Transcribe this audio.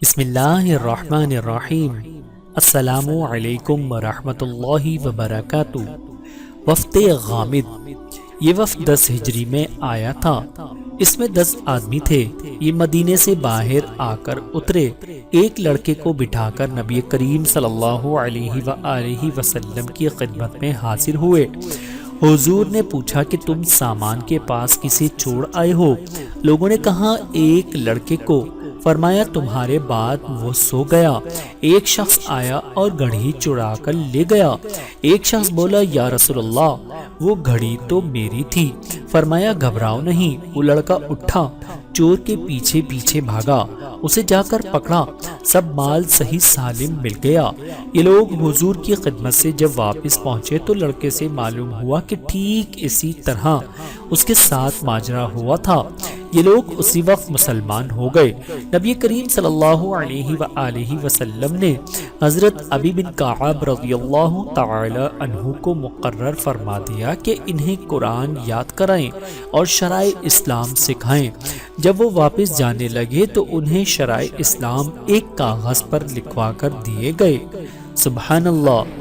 بسم اللہ الرحمن الرحیم۔ السلام علیکم ورحمۃ اللہ وبرکاتہ۔ وفد غامد، یہ وفد 10 ہجری میں آیا تھا۔ اس میں 10 آدمی تھے۔ یہ مدینے سے باہر آ کر اترے، ایک لڑکے کو بٹھا کر نبی کریم صلی اللہ علیہ وآلہ وسلم کی خدمت میں حاضر ہوئے۔ حضور نے پوچھا کہ تم سامان کے پاس کسے چھوڑ آئے ہو؟ لوگوں نے کہا ایک لڑکے کو۔ فرمایا تمہارے بعد وہ سو گیا۔ ایک شخص آیا اور گھڑی چرا کر لے گیا۔ ایک شخص بولا یا رسول اللہ وہ گھڑی تو میری تھی۔ فرمایا گھبراؤ نہیں۔ وہ لڑکا اٹھا، چور کے پیچھے پیچھے بھاگا، اسے جا کر پکڑا، سب مال صحیح سالم مل گیا۔ یہ لوگ حضور کی خدمت سے جب واپس پہنچے تو لڑکے سے معلوم ہوا کہ ٹھیک اسی طرح اس کے ساتھ ماجرا ہوا تھا۔ یہ لوگ اسی وقت مسلمان ہو گئے۔ نبی کریم صلی اللہ علیہ وآلہ وسلم نے حضرت ابی بن کعب رضی اللہ تعالی عنہ کو مقرر فرما دیا کہ انہیں قرآن یاد کرائیں اور شرائع اسلام سکھائیں۔ جب وہ واپس جانے لگے تو انہیں شرائع اسلام ایک کاغذ پر لکھوا کر دیے گئے۔ سبحان اللہ۔